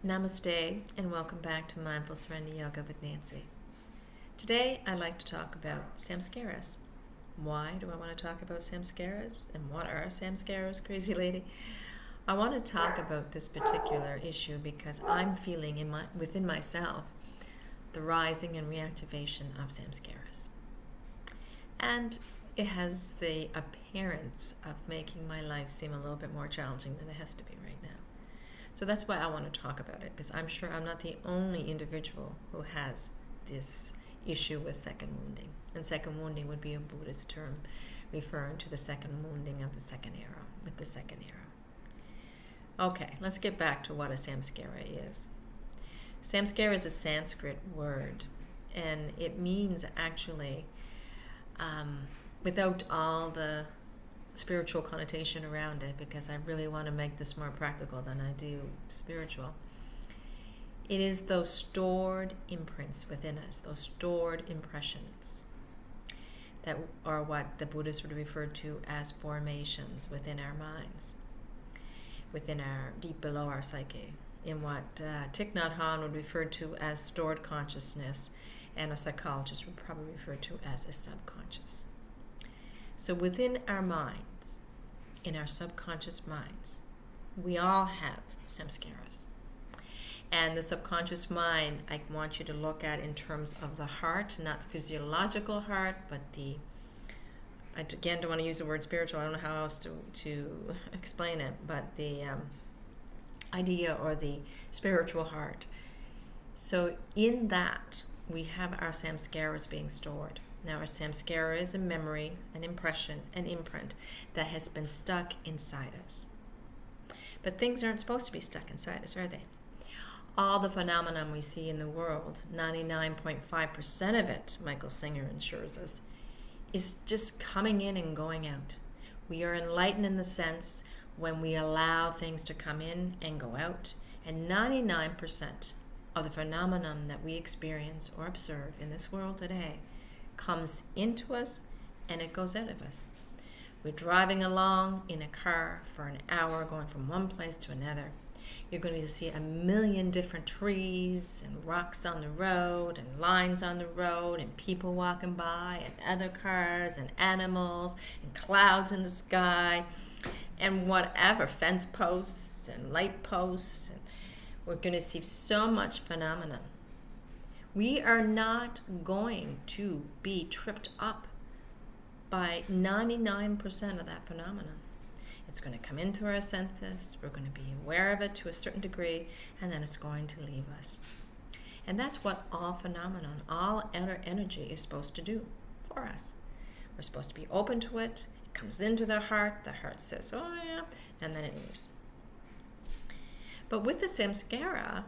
Namaste and welcome back to Mindful Serenity Yoga with Nancy. Today I'd like to talk about Samskaras. Why do I want to talk about Samskaras and what are Samskaras, crazy lady? I want to talk about this particular issue because I'm feeling within myself the rising and reactivation of Samskaras. And it has the appearance of making my life seem a little bit more challenging than it has to be right now. So that's why I want to talk about it, because I'm sure I'm not the only individual who has this issue with second wounding. And second wounding would be a Buddhist term referring to the second wounding of the second arrow, with the second arrow. Okay, let's get back to what a samskara is. Samskara is a Sanskrit word, and it means actually, without all the spiritual connotation around it, because I really want to make this more practical than I do spiritual. It is those stored imprints within us, those stored impressions that are what the Buddhists would refer to as formations within our minds, within our deep below our psyche, in what Thich Nhat Hanh would refer to as stored consciousness, and a psychologist would probably refer to as a subconscious. So within our minds, in our subconscious minds, we all have samskaras. And the subconscious mind, I want you to look at in terms of the heart, not physiological heart, but I again don't want to use the word spiritual, I don't know how else to explain it, but the idea or the spiritual heart. So in that, we have our samskaras being stored. Now, our samskara is a memory, an impression, an imprint that has been stuck inside us. But things aren't supposed to be stuck inside us, are they? All the phenomenon we see in the world, 99.5% of it, Michael Singer assures us, is just coming in and going out. We are enlightened in the sense when we allow things to come in and go out, and 99% of the phenomenon that we experience or observe in this world today comes into us and it goes out of us. We're driving along in a car for an hour going from one place to another. You're going to see a million different trees and rocks on the road and lines on the road and people walking by and other cars and animals and clouds in the sky and whatever, fence posts and light posts. And we're going to see so much phenomenon. We are not going to be tripped up by 99% of that phenomenon. It's going to come into our senses, we're going to be aware of it to a certain degree, and then it's going to leave us. And that's what all phenomenon, all outer energy is supposed to do for us. We're supposed to be open to it. It comes into the heart says, oh yeah, and then it leaves. But with the samskara,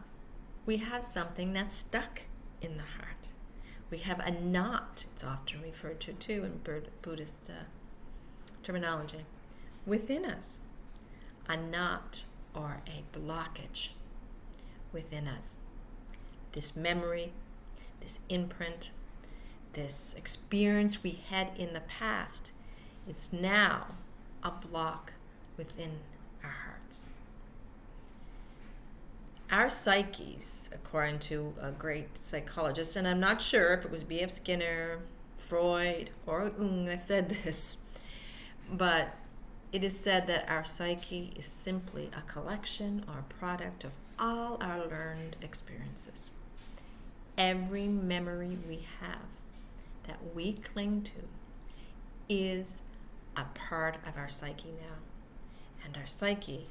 we have something that's stuck in the heart. We have a knot, it's often referred to too in Buddhist terminology, within us. A knot or a blockage within us. This memory, this imprint, this experience we had in the past, it's now a block within our hearts. Our psyches, according to a great psychologist, and I'm not sure if it was B.F. Skinner, Freud, or Jung that said this, but it is said that our psyche is simply a collection or a product of all our learned experiences. Every memory we have that we cling to is a part of our psyche now. And our psyche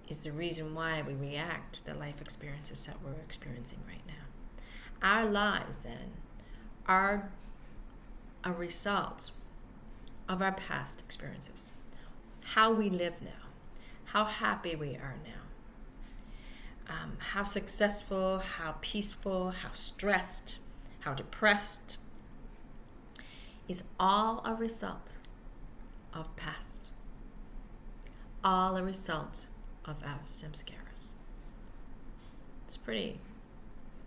is the reason why we react to the life experiences that we're experiencing right now. Our lives, then, are a result of our past experiences. How we live now, how happy we are now, how successful, how peaceful, how stressed, how depressed, is all a result of past. All a result of our samskaras. It's a pretty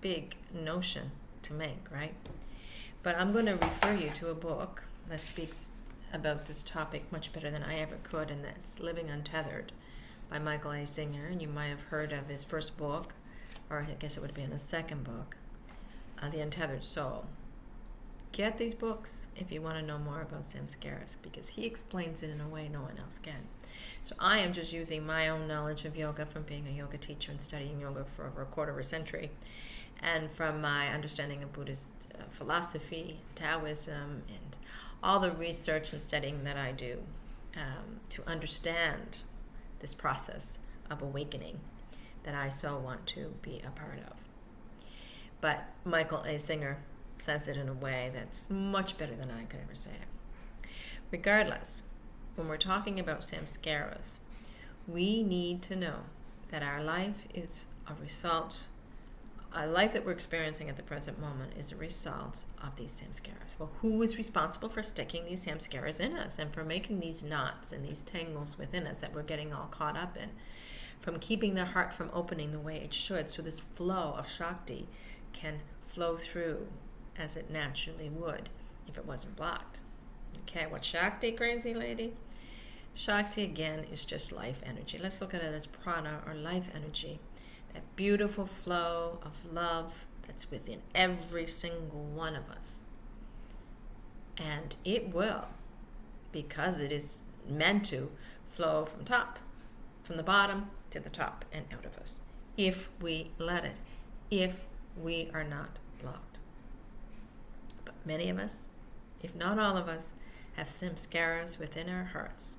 big notion to make, right? But I'm going to refer you to a book that speaks about this topic much better than I ever could, and that's Living Untethered by Michael A. Singer. And you might have heard of his first book, or I guess it would have been a second book, The Untethered Soul. Get these books if you want to know more about Samskaras, because he explains it in a way no one else can. So I am just using my own knowledge of yoga from being a yoga teacher and studying yoga for over a quarter of a century, and from my understanding of Buddhist philosophy, Taoism, and all the research and studying that I do to understand this process of awakening that I so want to be a part of. But Michael A. Singer says it in a way that's much better than I could ever say it. Regardless, when we're talking about samskaras, we need to know that our life is a result, a life that we're experiencing at the present moment is a result of these samskaras. Well, who is responsible for sticking these samskaras in us and for making these knots and these tangles within us that we're getting all caught up in, from keeping the heart from opening the way it should, so this flow of Shakti can flow through as it naturally would if it wasn't blocked. Okay, what's Shakti, crazy lady? Shakti, again, is just life energy. Let's look at it as prana, or life energy. That beautiful flow of love that's within every single one of us. And it will, because it is meant to, flow from the bottom to the top and out of us, if we let it, if we are not blocked. But many of us, if not all of us, have samskaras within our hearts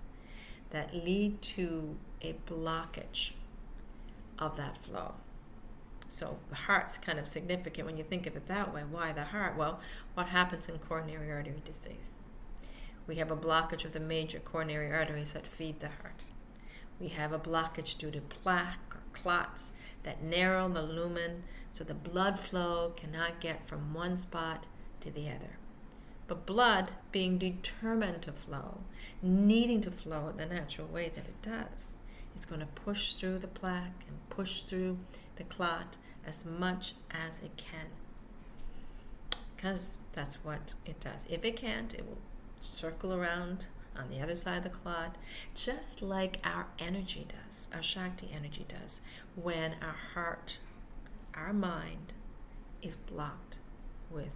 that lead to a blockage of that flow. So the heart's kind of significant when you think of it that way. Why the heart? Well, what happens in coronary artery disease? We have a blockage of the major coronary arteries that feed the heart. We have a blockage due to plaque or clots that narrow the lumen, so the blood flow cannot get from one spot to the other. But blood, being determined to flow, needing to flow in the natural way that it does, is going to push through the plaque and push through the clot as much as it can. Because that's what it does. If it can't, it will circle around on the other side of the clot, just like our energy does, our Shakti energy does, when our heart, our mind, is blocked with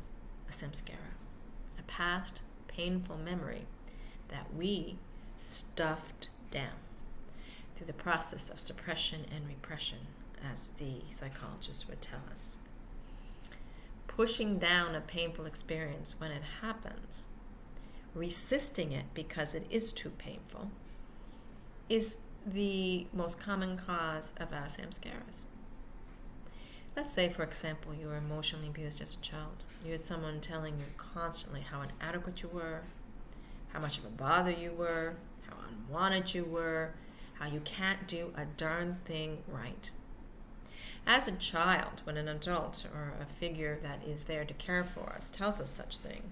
a samskara, a past painful memory that we stuffed down through the process of suppression and repression, as the psychologists would tell us. Pushing down a painful experience when it happens, resisting it because it is too painful, is the most common cause of our samskaras. Let's say, for example, you were emotionally abused as a child. You had someone telling you constantly how inadequate you were, how much of a bother you were, how unwanted you were, how you can't do a darn thing right. As a child, when an adult or a figure that is there to care for us tells us such thing,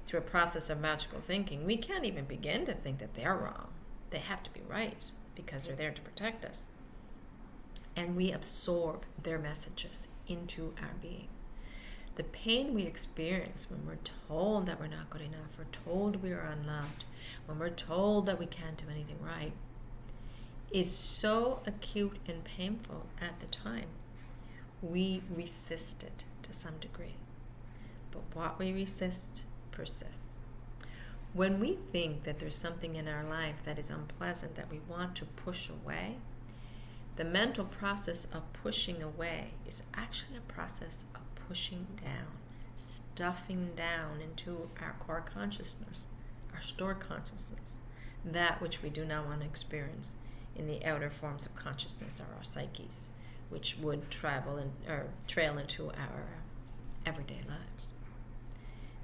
through a process of magical thinking, we can't even begin to think that they're wrong. They have to be right because they're there to protect us. And we absorb their messages into our being. The pain we experience when we're told that we're not good enough, we're told we are unloved, when we're told that we can't do anything right, is so acute and painful at the time. We resist it to some degree. But what we resist persists. When we think that there's something in our life that is unpleasant that we want to push away, the mental process of pushing away is actually a process of pushing down, stuffing down into our core consciousness, our stored consciousness, that which we do not want to experience in the outer forms of consciousness, or our psyches, which would trail into our everyday lives.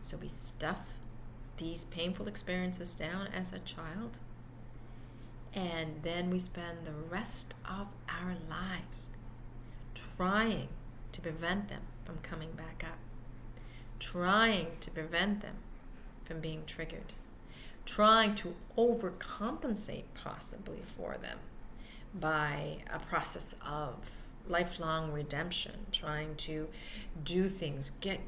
So we stuff these painful experiences down as a child, and then we spend the rest of our lives trying to prevent them from coming back up, trying to prevent them from being triggered, trying to overcompensate possibly for them by a process of lifelong redemption, trying to do things, get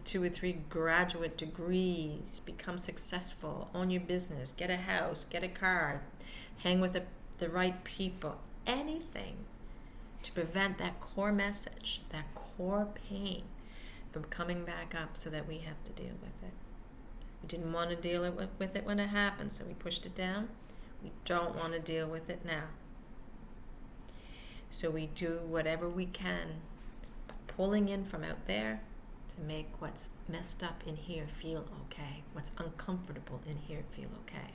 2 or 3 graduate degrees, become successful, own your business, get a house, get a car, hang with the right people, anything to prevent that core message, that core pain from coming back up so that we have to deal with it. We didn't want to deal with it when it happened, so we pushed it down. We don't want to deal with it now. So we do whatever we can, pulling in from out there to make what's messed up in here feel okay, what's uncomfortable in here feel okay.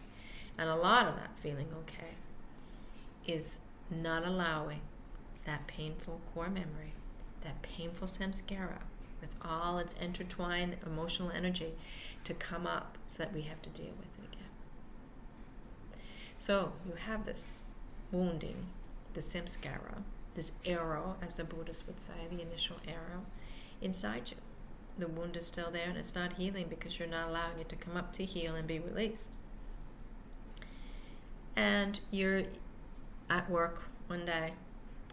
And a lot of that feeling okay is not allowing that painful core memory, that painful samskara with all its intertwined emotional energy to come up so that we have to deal with it again. So you have this wounding, the samskara, this arrow, as the Buddhists would say, the initial arrow, inside you. The wound is still there and it's not healing because you're not allowing it to come up to heal and be released. And you're at work one day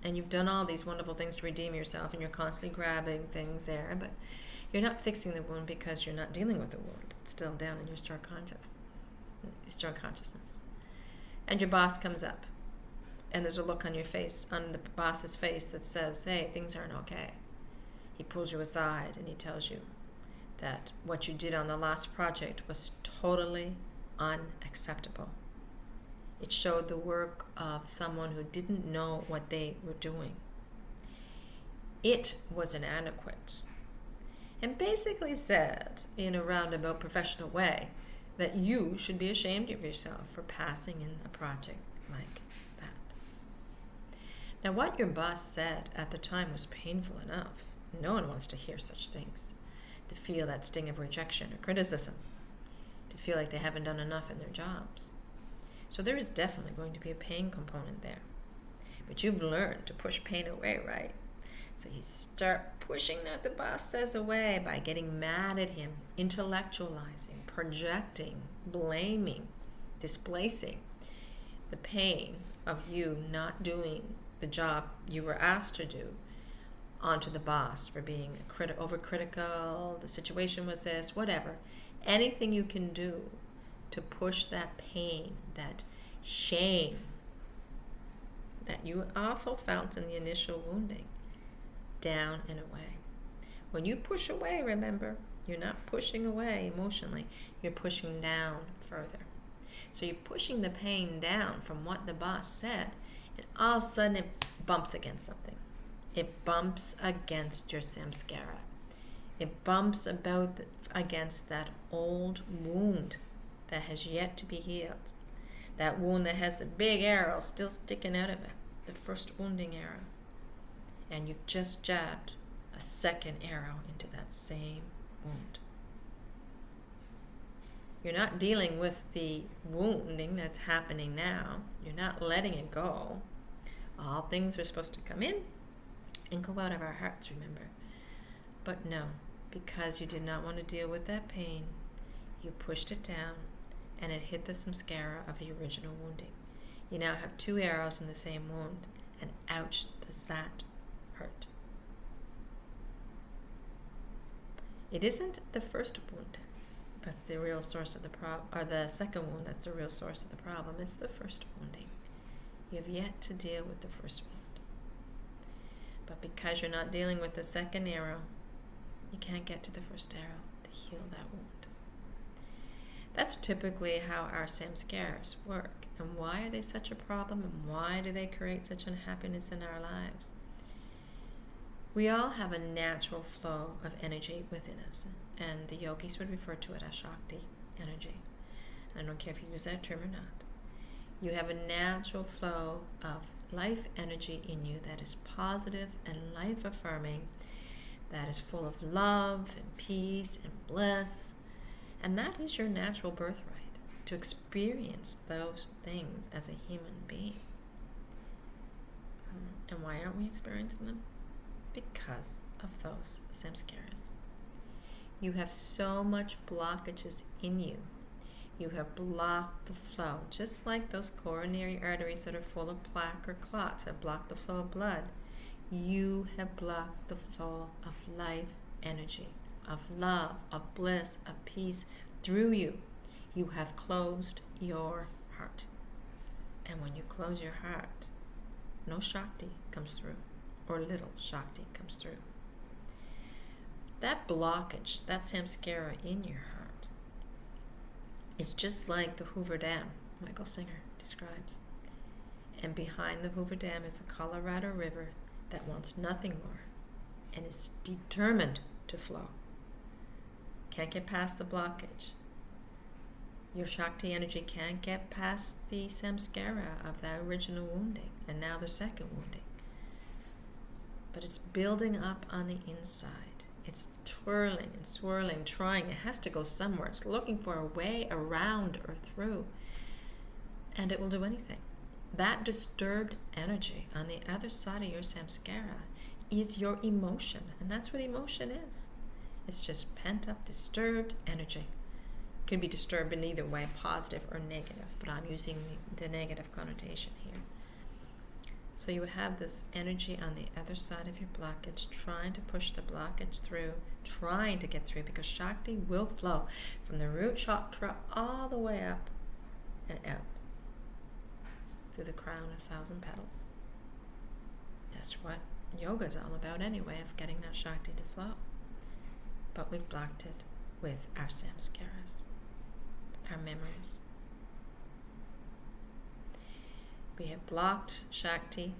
and you've done all these wonderful things to redeem yourself and you're constantly grabbing things there, but you're not fixing the wound because you're not dealing with the wound. It's still down in your stored consciousness. And your boss comes up and there's a look on your face, on the boss's face, that says, hey, things aren't okay. He pulls you aside and he tells you that what you did on the last project was totally unacceptable. It showed the work of someone who didn't know what they were doing. It was inadequate. And basically said, in a roundabout professional way, that you should be ashamed of yourself for passing in a project like that. Now, what your boss said at the time was painful enough. No one wants to hear such things, to feel that sting of rejection or criticism, to feel like they haven't done enough in their jobs. So there is definitely going to be a pain component there. But you've learned to push pain away, right? So you start pushing that the boss says away by getting mad at him, intellectualizing, projecting, blaming, displacing the pain of you not doing the job you were asked to do onto the boss for being overcritical, the situation was this, whatever. Anything you can do to push that pain, that shame that you also felt in the initial wounding down and away. When you push away, remember, you're not pushing away emotionally, you're pushing down further. So you're pushing the pain down from what the boss said, and all of a sudden it bumps against something. It bumps against your samskara. It bumps against that old wound that has yet to be healed. That wound that has the big arrow still sticking out of it, the first wounding arrow. And you've just jabbed a second arrow into that same wound. You're not dealing with the wounding that's happening now. You're not letting it go. All things are supposed to come in and go out of our hearts, remember. But no, because you did not want to deal with that pain, you pushed it down and it hit the samskara of the original wounding. You now have two arrows in the same wound, and ouch, does that hurt. It isn't the first wound that's the real source of the problem, or the second wound that's the real source of the problem. It's the first wounding. You have yet to deal with the first wound. But because you're not dealing with the second arrow, you can't get to the first arrow to heal that wound. That's typically how our samskaras work. And why are they such a problem? And why do they create such unhappiness in our lives? We all have a natural flow of energy within us. And the yogis would refer to it as Shakti energy. I don't care if you use that term or not. You have a natural flow of life energy in you that is positive and life-affirming, that is full of love and peace and bliss. And that is your natural birthright, to experience those things as a human being. And why aren't we experiencing them? Because of those samskaras. You have so much blockages in you. You have blocked the flow, just like those coronary arteries that are full of plaque or clots that block the flow of blood. You have blocked the flow of life energy, of love, of bliss, of peace through you. You have closed your heart. And when you close your heart, no Shakti comes through. or little Shakti comes through. That blockage, that samskara in your heart, is just like the Hoover Dam, Michael Singer describes. And behind the Hoover Dam is the Colorado River that wants nothing more and is determined to flow. Can't get past the blockage. Your Shakti energy can't get past the samskara of that original wounding and now the second wounding. But it's building up on the inside. It's twirling and swirling, trying. It has to go somewhere. It's looking for a way around or through. And it will do anything. That disturbed energy on the other side of your samskara is your emotion. And that's what emotion is. It's just pent up, disturbed energy. It can be disturbed in either way, positive or negative. But I'm using the negative connotation here. So you have this energy on the other side of your blockage, trying to push the blockage through, trying to get through, because Shakti will flow from the root chakra all the way up and out through the crown of 1,000 petals. That's what yoga is all about anyway, of getting that Shakti to flow. But we've blocked it with our samskaras, our memories. We have blocked Shakti,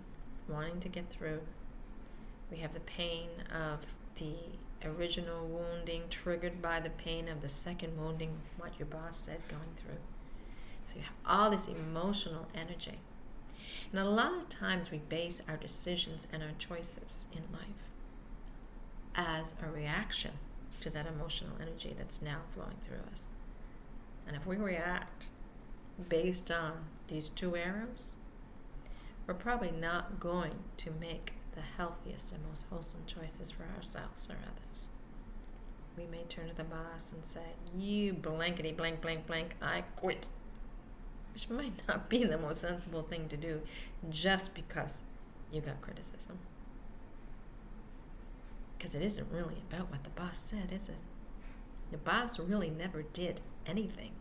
wanting to get through. We have the pain of the original wounding triggered by the pain of the second wounding, what your boss said, going through. So you have all this emotional energy. And a lot of times we base our decisions and our choices in life as a reaction to that emotional energy that's now flowing through us. And if we react based on these two arrows, we're probably not going to make the healthiest and most wholesome choices for ourselves or others. We may turn to the boss and say, "You blankety blank blank blank, I quit." Which might not be the most sensible thing to do just because you got criticism. Because it isn't really about what the boss said, is it? The boss really never did anything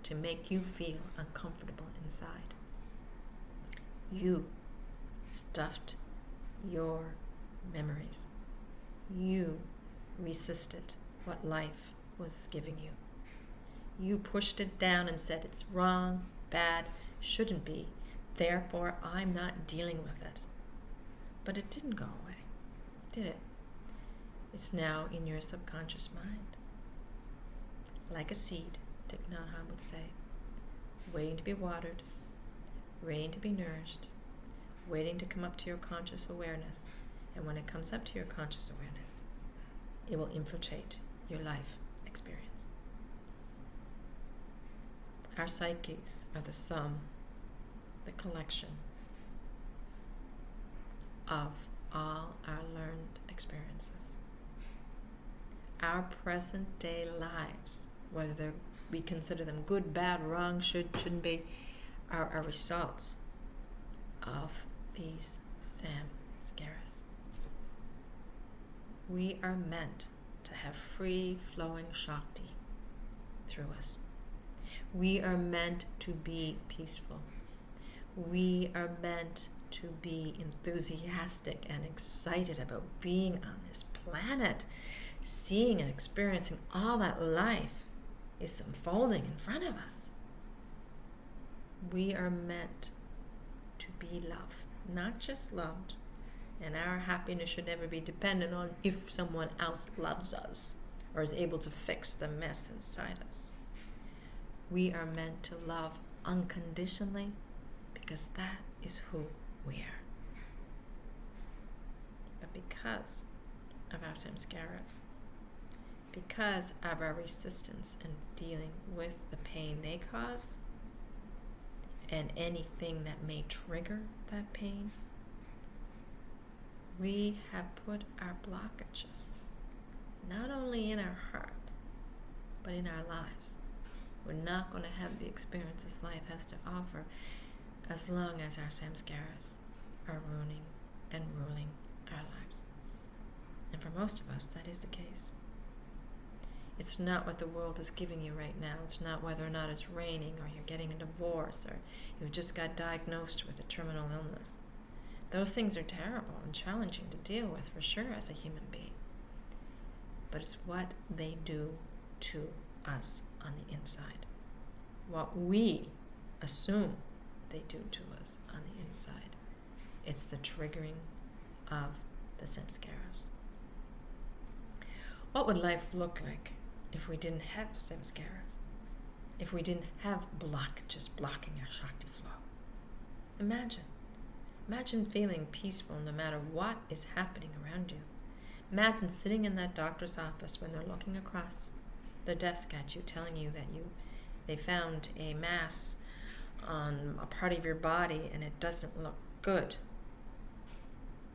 to make you feel uncomfortable inside. You stuffed your memories. You resisted what life was giving you. You pushed it down and said it's wrong, bad, shouldn't be, therefore I'm not dealing with it. But it didn't go away, did it? It's now in your subconscious mind. Like a seed, Thich Nhat Hanh would say, waiting to be watered, waiting to be nourished, waiting to come up to your conscious awareness. And when it comes up to your conscious awareness, it will infiltrate your life experience. Our psyches are the sum, the collection of all our learned experiences. Our present day lives, whether we consider them good, bad, wrong, shouldn't be, are results of these samskaras. We are meant to have free-flowing Shakti through us. We are meant to be peaceful. We are meant to be enthusiastic and excited about being on this planet, seeing and experiencing all that life is unfolding in front of us. We are meant to be love, not just loved. And our happiness should never be dependent on if someone else loves us or is able to fix the mess inside us. We are meant to love unconditionally because that is who we are. But because of our samskaras, because of our resistance in dealing with the pain they cause and anything that may trigger that pain, we have put our blockages not only in our heart, but in our lives. We're not going to have the experiences life has to offer as long as our samskaras are ruining and ruling our lives. And for most of us, that is the case. It's not what the world is giving you right now. It's not whether or not it's raining or you're getting a divorce or you've just got diagnosed with a terminal illness. Those things are terrible and challenging to deal with for sure as a human being. But it's what they do to us on the inside. What we assume they do to us on the inside. It's the triggering of the samskaras. What would life look like if we didn't have samskaras? If we didn't have just blocking our Shakti flow? Imagine feeling peaceful no matter what is happening around you. Imagine sitting in that doctor's office when they're looking across the desk at you, telling you that they found a mass on a part of your body and it doesn't look good.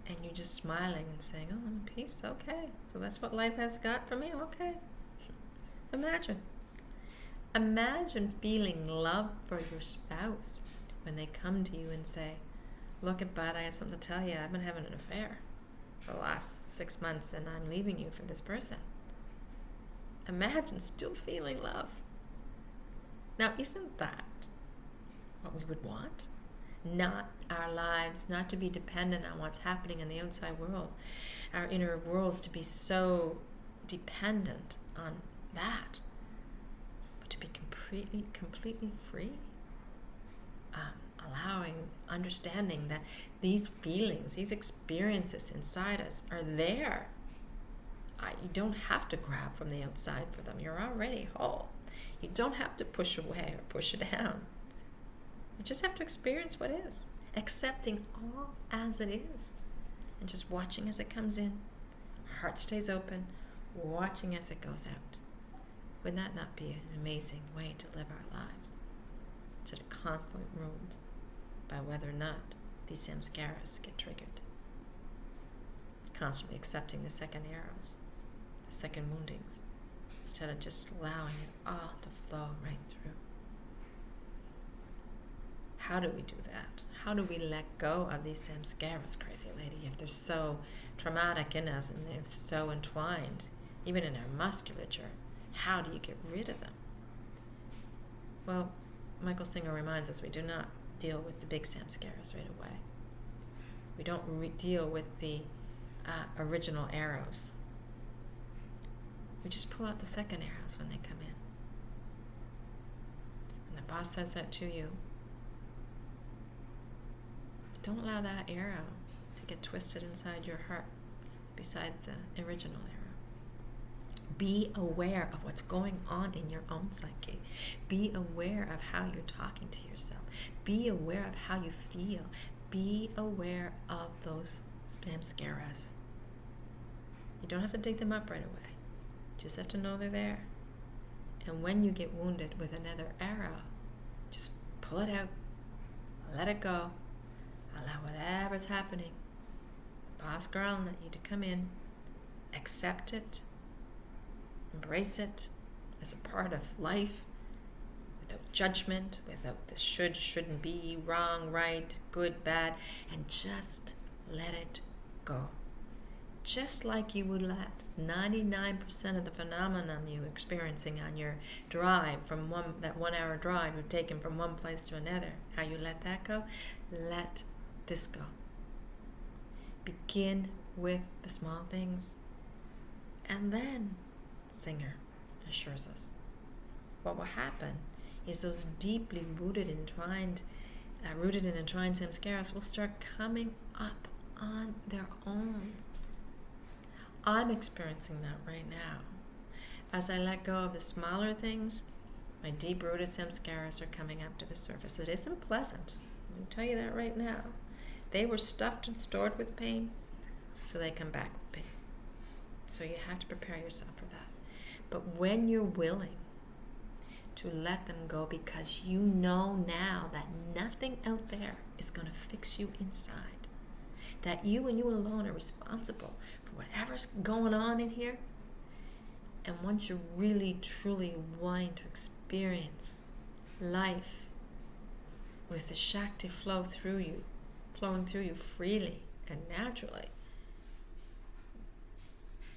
And you're just smiling and saying, oh, I'm in peace, okay. So that's what life has got for me, okay. Imagine feeling love for your spouse when they come to you and say, look at bud, I have something to tell you. I've been having an affair for the last 6 months and I'm leaving you for this person. Imagine still feeling love. Now, isn't that what we would want? Not our lives, not to be dependent on what's happening in the outside world. Our inner worlds to be so dependent on that. But to be completely free. Understanding that these feelings, these experiences inside us are there. You don't have to grab from the outside for them. You're already whole. You don't have to push away or push it down. You just have to experience what is, accepting all as it is, and just watching as it comes in. Heart stays open, watching as it goes out. Would that not be an amazing way to live our lives? Instead of constantly ruled by whether or not these samskaras get triggered. Constantly accepting the second arrows, the second woundings, instead of just allowing it all to flow right through. How do we do that? How do we let go of these samskaras, crazy lady, if they're so traumatic in us and they're so entwined, even in our musculature? How do you get rid of them? Well, Michael Singer reminds us we do not deal with the big samskaras right away. We don't deal with the original arrows. We just pull out the second arrows when they come in. When the boss says that to you, don't allow that arrow to get twisted inside your heart beside the original arrow. Be aware of what's going on in your own psyche. Be aware of how you're talking to yourself. Be aware of how you feel. Be aware of those samskaras. You don't have to dig them up right away. You just have to know they're there. And when you get wounded with another arrow, just pull it out. Let it go. Allow whatever's happening, boss growling at you, to come in. Accept it. Embrace it as a part of life, without judgment, without the should, shouldn't be, wrong, right, good, bad, and just let it go. Just like you would let 99% of the phenomenon you're experiencing on your drive from that 1 hour drive you've taken from one place to another, how you let that go, let this go. Begin with the small things, and then Singer assures us what will happen is those deeply rooted and entwined samskaras will start coming up on their own. I'm experiencing that right now. As I let go of the smaller things, my deep-rooted samskaras are coming up to the surface. It isn't pleasant. Let me tell you that right now. They were stuffed and stored with pain, so they come back with pain. So you have to prepare yourself for that. But when you're willing to let them go, because you know now that nothing out there is going to fix you inside, that you and you alone are responsible for whatever's going on in here, and once you're really, truly wanting to experience life with the Shakti flowing through you freely and naturally,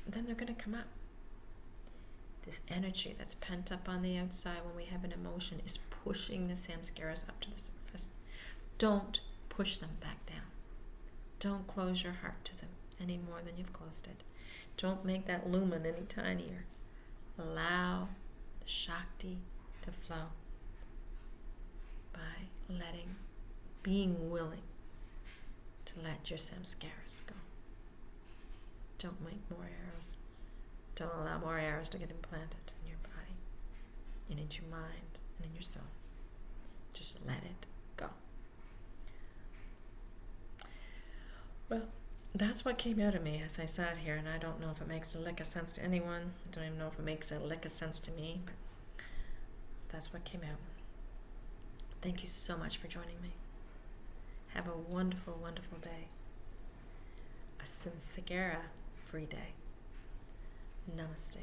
then they're going to come up. This energy that's pent up on the outside when we have an emotion is pushing the samskaras up to the surface. Don't push them back down. Don't close your heart to them any more than you've closed it. Don't make that lumen any tinier. Allow the Shakti to flow by being willing to let your samskaras go. Don't make more arrows. Don't allow more arrows to get implanted in your body and in your mind and in your soul. Just let it go. Well, that's what came out of me as I sat here, and I don't know if it makes a lick of sense to anyone. I don't even know if it makes a lick of sense to me, but that's what came out. Thank you so much for joining me. Have a wonderful, wonderful day. A Samskara free day. Namaste.